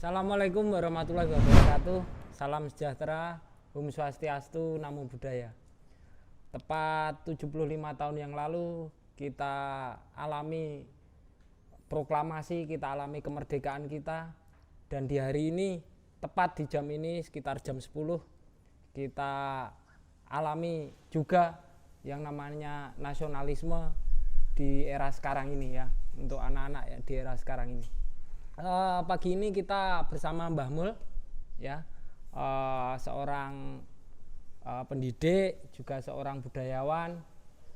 Assalamualaikum warahmatullahi wabarakatuh. Salam sejahtera, Om Swastiastu, Namo Buddhaya. Tepat 75 tahun yang lalu kita alami proklamasi, kita alami kemerdekaan kita. Dan di hari ini, tepat di jam ini sekitar jam 10, kita alami juga yang namanya nasionalisme di era sekarang ini ya. Untuk anak-anak ya di era sekarang ini. Pagi ini kita bersama Mbah Mul ya, seorang pendidik, juga seorang budayawan,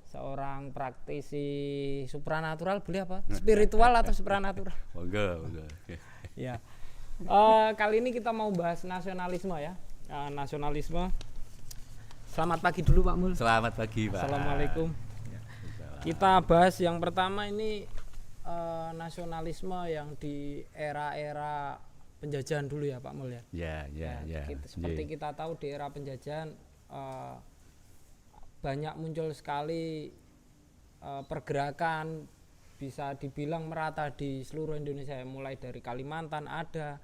seorang praktisi supranatural, boleh apa? Spiritual atau supranatural? Enggak. Ya. Kali ini kita mau bahas nasionalisme ya. Nasionalisme. Selamat pagi dulu Pak Mul. Selamat pagi Pak. Assalamualaikum. Kita bahas yang pertama ini nasionalisme yang di era-era penjajahan dulu ya Pak Mul ya. Ya. Seperti kita tahu di era penjajahan banyak muncul sekali pergerakan, bisa dibilang merata di seluruh Indonesia, mulai dari Kalimantan ada,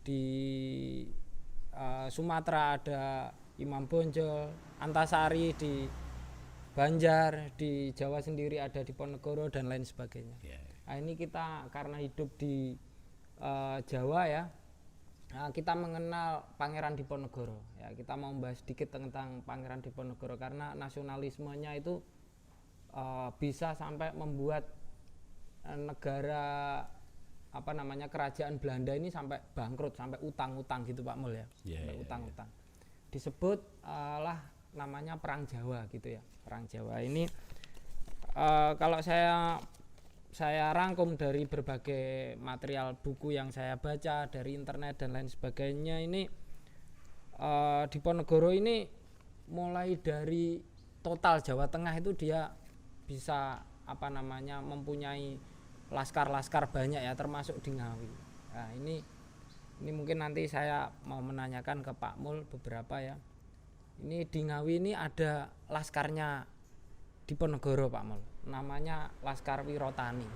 di Sumatera ada Imam Bonjol, Antasari di Banjar, di Jawa sendiri ada di Ponorogo dan lain sebagainya. Nah, ini kita karena hidup di Jawa ya, kita mengenal Pangeran Diponegoro ya. Kita mau membahas sedikit tentang Pangeran Diponegoro karena nasionalismenya itu bisa sampai membuat negara kerajaan Belanda ini sampai bangkrut, sampai utang-utang gitu Pak Mul ya. Utang-utang. Disebut lah namanya Perang Jawa gitu ya. Perang Jawa ini kalau saya rangkum dari berbagai material buku yang saya baca dari internet dan lain sebagainya, ini Diponegoro ini mulai dari total Jawa Tengah itu dia bisa mempunyai laskar-laskar banyak ya, termasuk di Ngawi. Nah, ini mungkin nanti saya mau menanyakan ke Pak Mul beberapa ya. Ini di Ngawi ini ada laskarnya Diponegoro Pak Mul. Namanya Laskar Wirotani.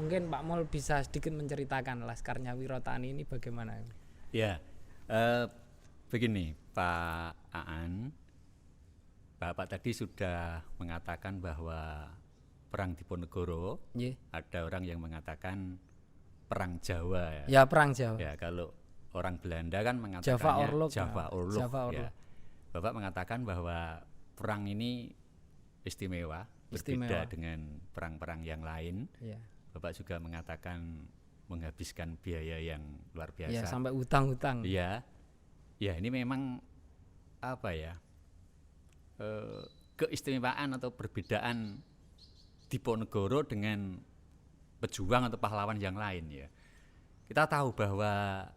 Mungkin Pak Mul bisa sedikit menceritakan laskarnya Wirotani ini bagaimana? Ya, begini Pak Aan, Bapak tadi sudah mengatakan bahwa Perang Diponegoro, ada orang yang mengatakan Perang Jawa ya. Ya, Perang Jawa. Ya, kalau orang Belanda kan mengatakannya Java Orlog. Ya. Bapak mengatakan bahwa perang ini istimewa. Berbeda dengan perang-perang yang lain. Ya. Bapak juga mengatakan menghabiskan biaya yang luar biasa. Ya, sampai utang-utang. Iya. Ya, ini memang keistimewaan atau perbedaan Diponegoro dengan pejuang atau pahlawan yang lain ya. Kita tahu bahwa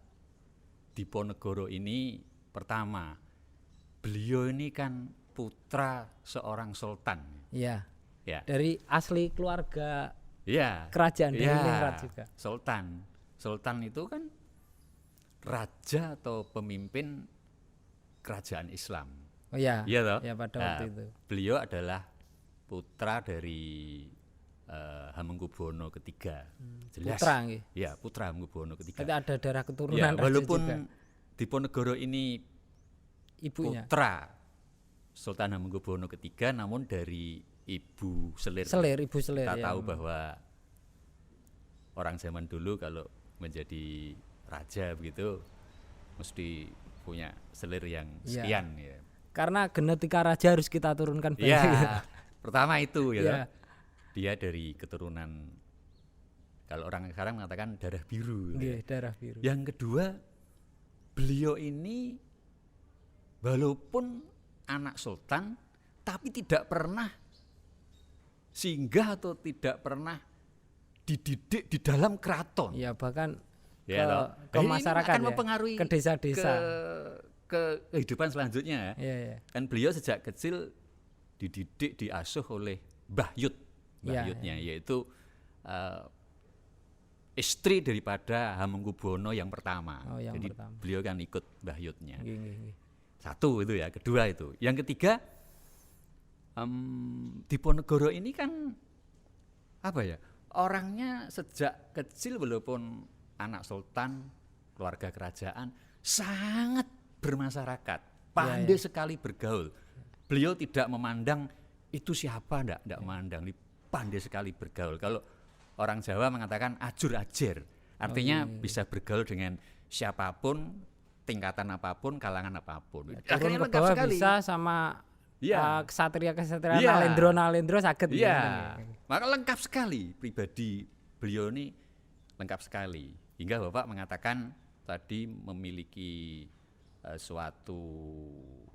Diponegoro ini pertama, beliau ini kan putra seorang sultan. Iya. Ya. Dari asli keluarga kerajaan dari Ningrat juga. Sultan itu kan raja atau pemimpin kerajaan Islam. Oh iya. Iya toh? Ya, pada waktu itu. Beliau adalah putra dari Hamengkubuwono III. Jelas. Putra nggih. Ya, putra Hamengkubuwono III. Jadi ada darah keturunan ya, walaupun juga. Diponegoro ini ibunya putra Sultan Hamengkubuwono III, namun dari ibu selir. Ibu selir. Kita tahu bahwa orang zaman dulu kalau menjadi raja begitu mesti punya selir yang sekian ya. Karena genetika raja harus kita turunkan banyak. Ya, pertama itu ya. Dia dari keturunan, kalau orang sekarang mengatakan darah biru. Darah biru. Yang kedua, beliau ini walaupun anak sultan tapi tidak pernah singgah atau tidak pernah dididik di dalam keraton. Ya, bahkan ke masyarakat akan mempengaruhi ke desa-desa, ke kehidupan selanjutnya. Ya. Dan beliau sejak kecil dididik, diasuh oleh Mbah Yutnya, yaitu istri daripada Hamengkubuwono yang pertama. Jadi beliau kan ikut Mbah Yutnya. Satu itu ya, kedua itu. Yang ketiga, Diponegoro ini kan orangnya sejak kecil walaupun anak sultan keluarga kerajaan, sangat bermasyarakat, pandai sekali bergaul. Beliau tidak memandang itu siapa, enggak memandang, pandai sekali bergaul. Kalau orang Jawa mengatakan ajur-ajir, artinya bisa bergaul dengan siapapun, tingkatan apapun, kalangan apapun. Akhirnya lengkap sekali. Bisa sama kesatria-kesatria nalendro sakit. Iya. Maka lengkap sekali pribadi beliau ini, lengkap sekali. Hingga Bapak mengatakan tadi memiliki suatu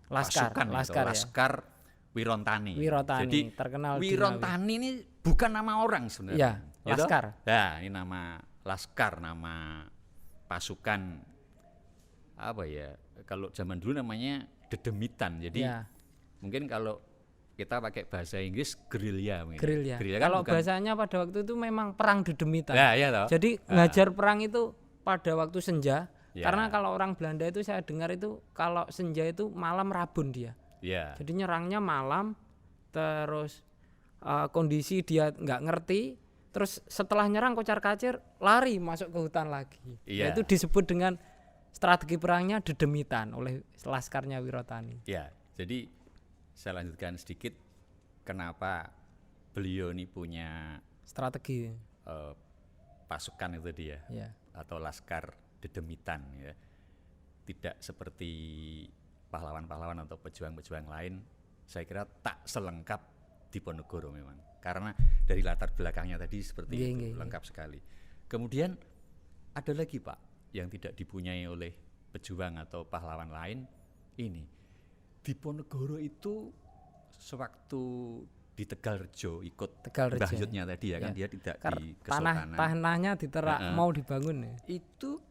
laskar Wirontani. Jadi terkenal Wirontani ini bukan nama orang sebenarnya. Iya, laskar. Ya, ini nama laskar, nama pasukan apa ya? Kalau zaman dulu namanya dedemitan. Jadi mungkin kalau kita pakai bahasa Inggris gerilya. Gerilya. Kalau bahasanya pada waktu itu memang perang dedemitan. Ya, jadi ngajar perang itu pada waktu senja. Karena kalau orang Belanda itu saya dengar itu kalau senja itu malam rabun dia. Jadi nyerangnya malam, terus kondisi dia nggak ngerti, terus setelah nyerang kocar-kacir lari masuk ke hutan lagi. Itu disebut dengan strategi perangnya dedemitan oleh laskarnya Wirotani. Jadi saya lanjutkan sedikit kenapa beliau ini punya strategi pasukan itu dia atau laskar dedemitan ya. Tidak seperti pahlawan-pahlawan atau pejuang-pejuang lain, saya kira tak selengkap Diponegoro memang. Karena dari latar belakangnya tadi seperti itu, lengkap sekali. Kemudian ada lagi Pak yang tidak dipunyai oleh pejuang atau pahlawan lain, ini Diponegoro itu sewaktu di Tegalrejo ikut Mbahyutnya tadi ya kan, dia tidak di Kesultanan. Tanahnya diterak mau dibangun ya. Itu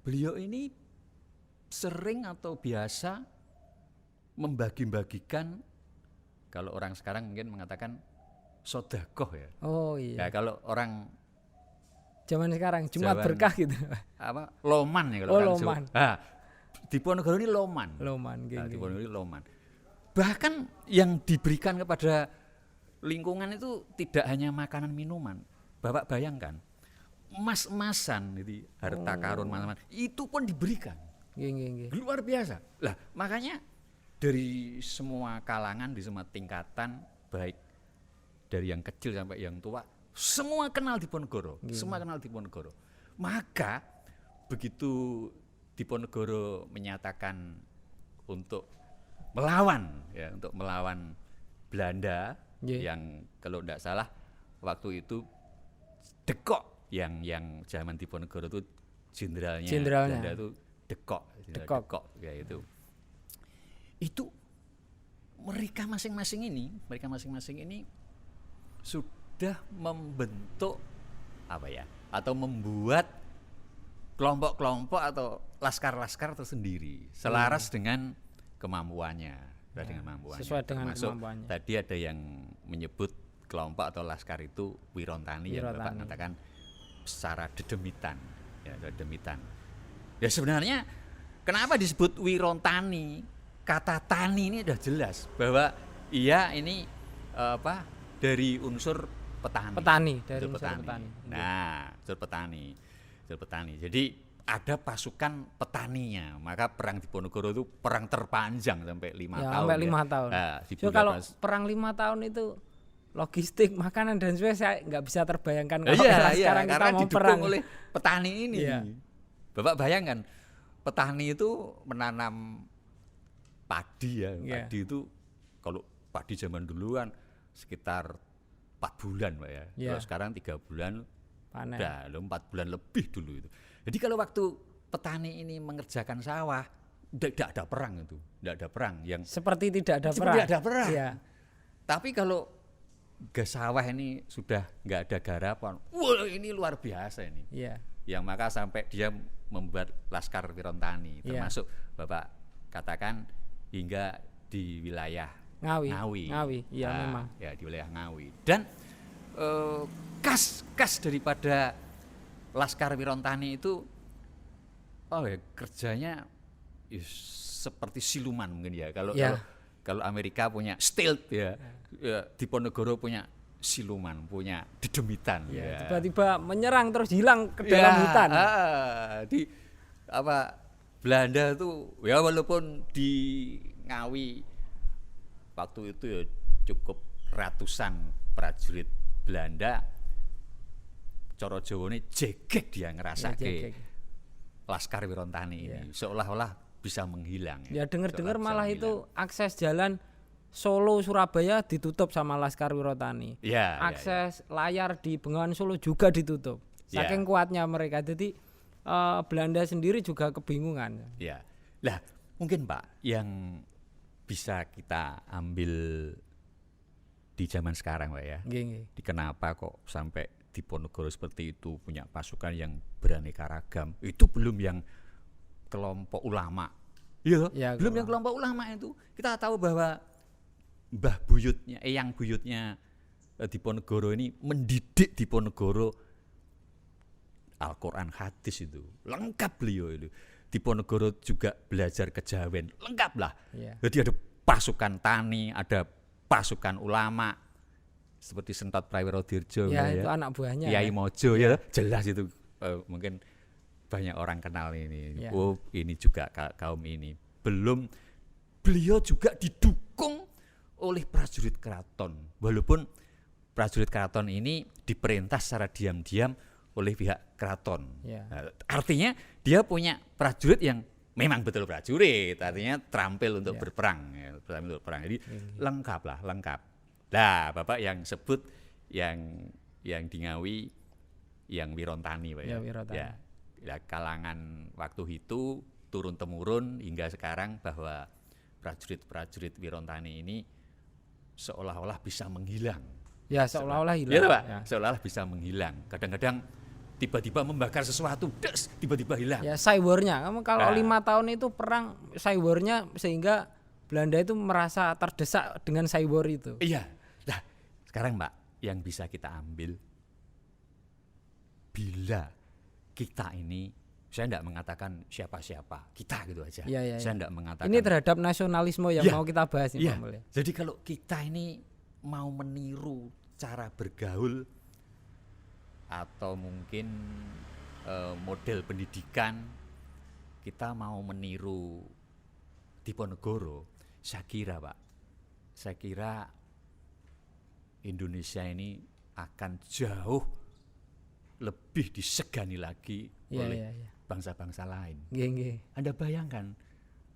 beliau ini sering atau biasa membagi-bagikan, kalau orang sekarang mungkin mengatakan sodakoh ya. Ya kalau orang zaman sekarang Jumat berkah gitu. Loman ya kalau orang loman. Diponegoro ini loman. Diponegoro ini loman. Bahkan yang diberikan kepada lingkungan itu tidak hanya makanan minuman. Bapak bayangkan, emas-emasan, harta karun mas-mas, itu pun diberikan. Luar biasa. Lah makanya dari semua kalangan, di semua tingkatan, baik dari yang kecil sampai yang tua, semua kenal Diponegoro. Semua kenal Diponegoro. Maka begitu Diponegoro menyatakan untuk melawan Belanda yang kalau tidak salah waktu itu Dekok yang zaman Diponegoro itu jenderalnya Belanda itu Dekok ya itu mereka masing-masing ini sudah membentuk atau membuat kelompok-kelompok atau laskar-laskar tersendiri selaras dengan kemampuannya, sesuai dengan kemampuannya. Tadi ada yang menyebut kelompok atau laskar itu Wirontani. Yang Bapak katakan secara dedemitan. Ya sebenarnya kenapa disebut Wirontani? Kata tani ini sudah jelas bahwa ini dari unsur petani. Nah, unsur petani. Jadi ada pasukan petaninya. Maka perang Diponegoro itu perang terpanjang sampai 5 tahun. Sampai 5 tahun. Nah, kalau perang 5 tahun itu logistik, makanan dan sebagainya saya nggak bisa terbayangkan kalau sekarang kita mau perang oleh petani ini. Bapak bayangkan petani itu menanam padi Padi itu kalau padi zaman dulu kan sekitar 4 bulan Pak ya. Kalau sekarang 3 bulan panen. 4 bulan lebih dulu itu. Jadi kalau waktu petani ini mengerjakan sawah, tidak ada perang itu, tidak ada perang yang seperti tidak ada perang. Ya. Tapi kalau sawah ini sudah nggak ada garapan, wah ini luar biasa ini. Yang maka sampai dia membuat laskar Wirontani, termasuk Bapak katakan hingga di wilayah Ngawi. Memang. Ya di wilayah Ngawi. Dan khas daripada laskar Wirontani itu kerjanya seperti siluman mungkin ya. Kalau Amerika punya stealth ya, Diponegoro punya siluman, punya dedemitan. Ya. Tiba-tiba menyerang terus hilang ke dalam hutan. Di Belanda tuh ya walaupun di Ngawi waktu itu ya cukup ratusan prajurit Belanda, cara Jawane jegek dia ngerasake Laskar Wirontani ini seolah-olah bisa menghilang. Ya dengar-dengar malah itu akses jalan Solo Surabaya ditutup sama Laskar Wirontani. Akses layar di Bengawan Solo juga ditutup. Saking kuatnya mereka. Jadi Belanda sendiri juga kebingungan. Ya. Lah, mungkin Pak yang bisa kita ambil di zaman sekarang Pak ya. Di kenapa kok sampai Diponegoro seperti itu punya pasukan yang beraneka ragam. Itu belum yang kelompok ulama. Iya, belum yang kelompok ulama itu. Kita tahu bahwa mbah buyutnya, eyang buyutnya Diponegoro ini mendidik Diponegoro Al-Quran hadis itu lengkap beliau itu. Diponegoro juga belajar kejawen lengkap lah. Jadi ada pasukan tani, ada pasukan ulama seperti Sentot Prawiro Dirjo itu anak buahnya Kiai Mojo jelas itu mungkin banyak orang kenal ini. Ini juga kaum ini. Belum beliau juga didukung oleh prajurit keraton, walaupun prajurit keraton ini diperintah secara diam-diam oleh pihak keraton. Artinya dia punya prajurit yang memang betul prajurit, artinya terampil untuk berperang, Jadi lengkap. Nah, Bapak yang sebut yang di Ngawi, yang Wirontani, Pak ya. Kalangan waktu itu turun temurun hingga sekarang bahwa prajurit Wirontani ini seolah-olah bisa menghilang. Seolah-olah hilang. Ya, Pak. Seolah-olah bisa menghilang. Kadang-kadang tiba-tiba membakar sesuatu, tiba-tiba hilang. Cybernya. Kamu kalau 5 tahun itu perang cybernya sehingga Belanda itu merasa terdesak dengan cyber itu. Iya. Nah, sekarang Pak, yang bisa kita ambil bila kita ini, saya tidak mengatakan siapa-siapa, kita gitu aja. Saya tidak mengatakan. Ini terhadap nasionalisme yang mau kita bahas ini, Pak Mulya. Jadi kalau kita ini mau meniru cara bergaul atau mungkin model pendidikan, kita mau meniru Diponegoro, saya kira Indonesia ini akan jauh lebih disegani lagi oleh bangsa-bangsa lain. Anda bayangkan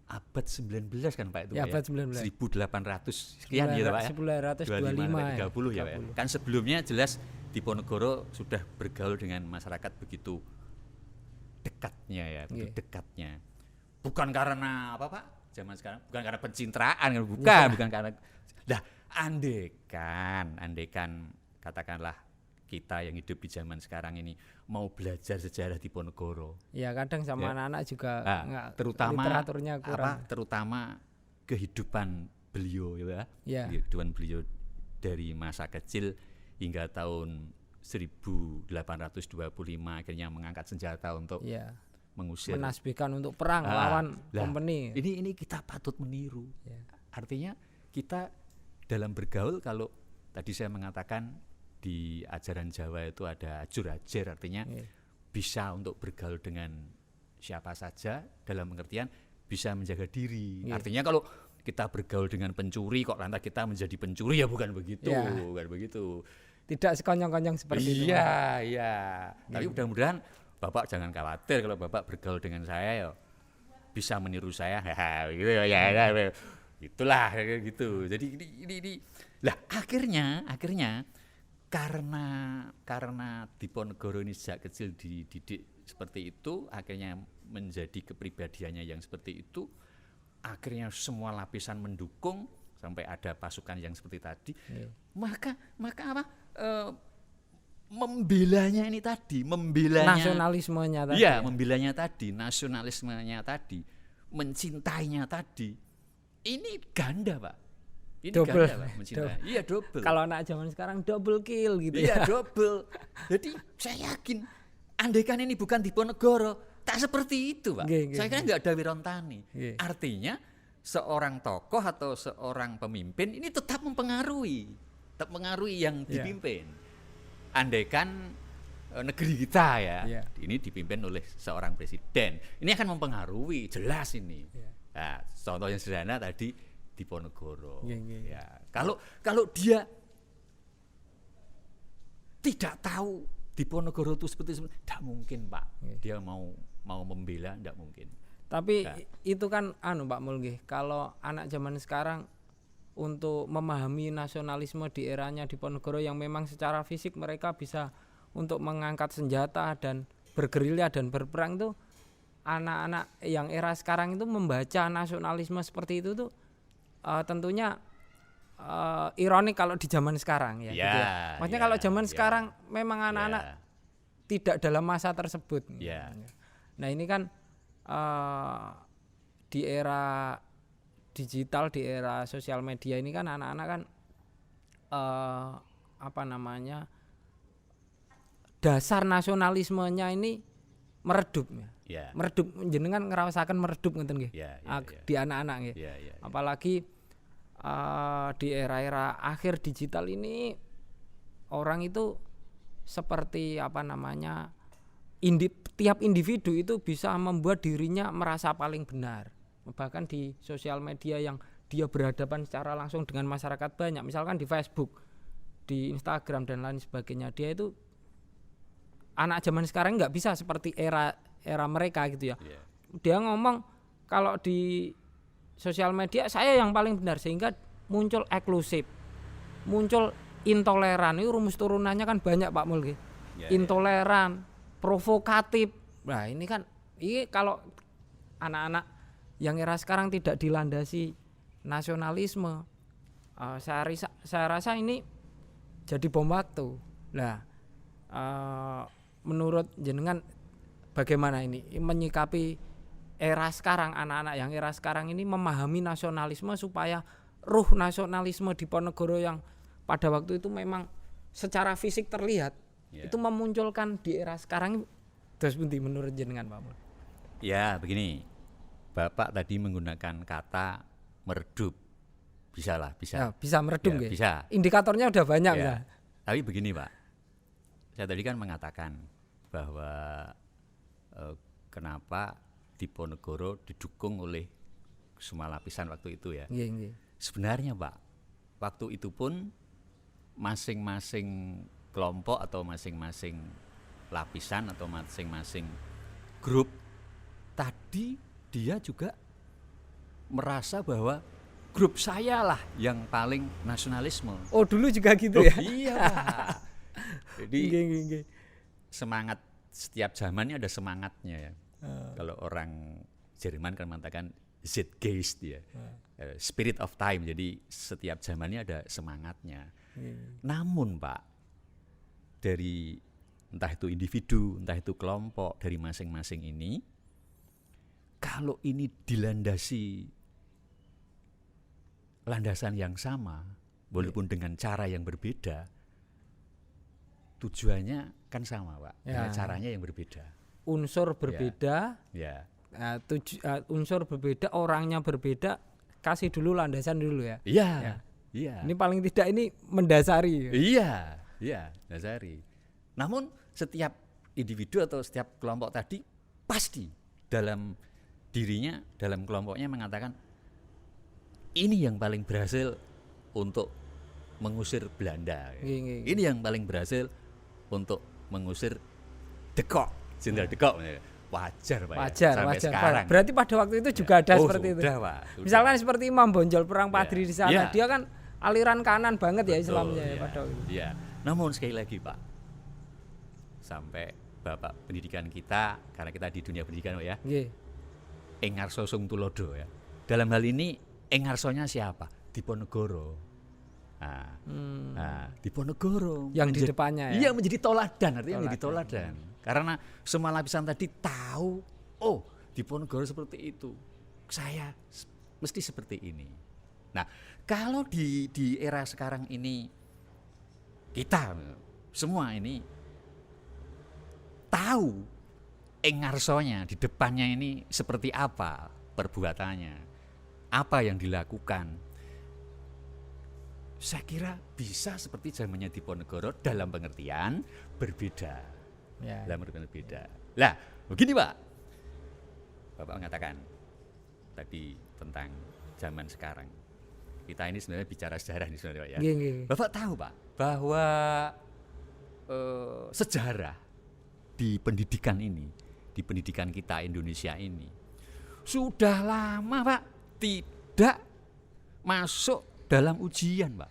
abad 19 kan Pak itu abad 19. 1800 sekian ya Pak ya. 1925 30 ya Pak ya. Kan sebelumnya jelas Diponegoro sudah bergaul dengan masyarakat begitu dekatnya dekatnya. Bukan karena apa Pak? Zaman sekarang bukan karena pencitraan, bukan karena andekan katakanlah kita yang hidup di zaman sekarang ini mau belajar sejarah Diponegoro. Kadang sama anak-anak juga terutama literaturnya kurang. Terutama kehidupan beliau kehidupan beliau dari masa kecil hingga tahun 1825 akhirnya mengangkat senjata untuk mengusir, menasbihkan untuk perang lawan company. Ini kita patut meniru. Artinya kita dalam bergaul, kalau tadi saya mengatakan di ajaran Jawa itu ada ajur-ajir, artinya bisa untuk bergaul dengan siapa saja dalam pengertian bisa menjaga diri. Artinya kalau kita bergaul dengan pencuri kok lantas kita menjadi pencuri, bukan begitu, bukan begitu. Tidak sekonyong-konyong seperti itu. Tapi mudah-mudahan Bapak jangan khawatir kalau Bapak bergaul dengan saya bisa meniru saya, gitu itulah gitu. Jadi ini lah akhirnya karena Diponegoro ini sejak kecil dididik seperti itu, akhirnya menjadi kepribadiannya yang seperti itu, akhirnya semua lapisan mendukung sampai ada pasukan yang seperti tadi. Maka apa? Membelanya nasionalismenya tadi. Membelanya tadi, nasionalismenya tadi, mencintainya tadi. Ini ganda, Pak. Ini double, ganda, Pak, mencintai. Iya, double. Kalau anak zaman sekarang double kill gitu. Double. Jadi saya yakin andaikan ini bukan Diponegoro, tak seperti itu, Pak. Saya kira enggak ada Wirontani. Artinya seorang tokoh atau seorang pemimpin ini tetap mempengaruhi. terpengaruhi yang dipimpin. Andaikan negeri kita ini dipimpin oleh seorang presiden, ini akan mempengaruhi jelas ini. Nah, contoh yang sederhana tadi Diponegoro. Ya, kalau dia tidak tahu Diponegoro itu seperti tidak mungkin Pak. Dia mau membela tidak mungkin. Tapi itu kan Pak Mul, kalau anak zaman sekarang untuk memahami nasionalisme di eranya Diponegoro yang memang secara fisik mereka bisa untuk mengangkat senjata dan bergerilya dan berperang, itu anak-anak yang era sekarang itu membaca nasionalisme seperti itu tuh tentunya ironik kalau di zaman sekarang gitu ya. Maksudnya kalau zaman sekarang memang anak-anak tidak dalam masa tersebut. Nah ini kan di era digital, di era sosial media ini kan anak-anak kan dasar nasionalismenya ini meredup. Meredup, jenengan ngerasakan meredup ngoten nggih. Di anak-anak nggih. Apalagi di era-era akhir digital ini orang itu seperti tiap individu itu bisa membuat dirinya merasa paling benar. Bahkan di sosial media yang dia berhadapan secara langsung dengan masyarakat banyak, misalkan di Facebook, di Instagram dan lain sebagainya, dia itu anak zaman sekarang nggak bisa seperti era mereka gitu ya. Dia ngomong kalau di sosial media saya yang paling benar, sehingga muncul eksklusif, muncul intoleran. Ini rumus turunannya kan banyak Pak Mul. Intoleran, provokatif. Nah ini kalau anak-anak yang era sekarang tidak dilandasi nasionalisme, saya rasa ini jadi bom waktu. Nah, menurut jenengan bagaimana ini menyikapi era sekarang, anak-anak yang era sekarang ini memahami nasionalisme supaya ruh nasionalisme Diponegoro yang pada waktu itu memang secara fisik terlihat itu memunculkan di era sekarang, terus menurut jenengan Pak Mul? Ya begini, Bapak tadi menggunakan kata meredup, bisa meredup ya, bisa. Indikatornya udah banyak ya. Tapi begini Pak, saya tadi kan mengatakan bahwa kenapa Diponegoro didukung oleh semua lapisan waktu itu ya. Sebenarnya Pak, waktu itu pun masing-masing kelompok atau masing-masing lapisan atau masing-masing grup tadi dia juga merasa bahwa grup saya lah yang paling nasionalisme. Oh dulu juga gitu ya? Iya Pak. Jadi semangat setiap zamannya ada semangatnya ya. Kalau orang Jerman kan mengatakan Zeitgeist ya, spirit of time. Jadi setiap zamannya ada semangatnya. Namun Pak, dari entah itu individu, entah itu kelompok, dari masing-masing ini, kalau ini dilandasi landasan yang sama, walaupun dengan cara yang berbeda, tujuannya kan sama Pak, dengan caranya yang berbeda. Unsur berbeda, unsur berbeda, orangnya berbeda, kasih dulu landasan dulu ya. Iya. Ini paling tidak ini mendasari. Iya, dasari. Namun setiap individu atau setiap kelompok tadi pasti dalam dirinya, dalam kelompoknya mengatakan ini yang paling berhasil untuk mengusir Belanda. Ini yang paling berhasil untuk mengusir De Kock, Jenderal De Kock. Wajar Pak. Sampai sekarang. Berarti pada waktu itu juga ada seperti itu. Pak. Misalkan seperti Imam Bonjol perang Padri di sana, dia kan aliran kanan banget ya Islamnya pada waktu itu. Namun sekali lagi Pak, sampai Bapak pendidikan kita, karena kita di dunia pendidikan ya. Engarso Sung Tulodo ya. Dalam hal ini Engarsonya siapa? Diponegoro. Diponegoro yang di depannya ya. Iya, menjadi toladan, artinya menjadi toladan. Karena semua lapisan tadi tahu, oh Diponegoro seperti itu, saya mesti seperti ini. Nah, kalau di era sekarang ini kita semua ini tahu Engarsonya di depannya ini seperti apa perbuatannya, apa yang dilakukan. saya kira bisa seperti zamannya Diponegoro dalam pengertian berbeda. Ya. Dalam pengertian berbeda. Lah, begini Pak. Bapak mengatakan tadi tentang zaman sekarang. Kita ini sebenarnya bicara sejarah ini sebenarnya Pak ya. Bapak tahu Pak bahwa sejarah di pendidikan ini, di pendidikan kita Indonesia ini sudah lama Pak tidak masuk dalam ujian Pak.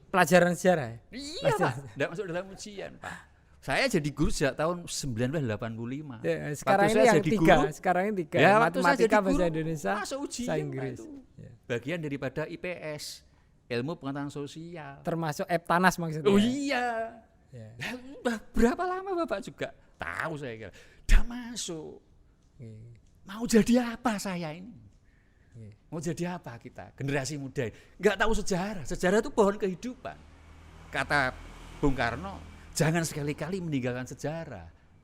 Pelajaran sejarah ya? Iya Pak, tidak masuk dalam ujian Pak. Saya jadi guru sejak tahun 1985. Ya, sekarang ini yang tiga, sekarang ini tiga. Ya, matematika, bahasa Indonesia, masuk ujian bahasa Inggris. Itu. Ya. Bagian daripada IPS, ilmu pengetahuan sosial. Termasuk Eptanas maksudnya. Oh iya. Ya. Berapa lama Bapak juga tahu saya kira. Udah masuk. Mau jadi apa saya ini? Mau jadi apa kita? Generasi muda. Enggak tahu sejarah. Sejarah itu pohon kehidupan. Kata Bung Karno, jangan sekali-kali meninggalkan sejarah.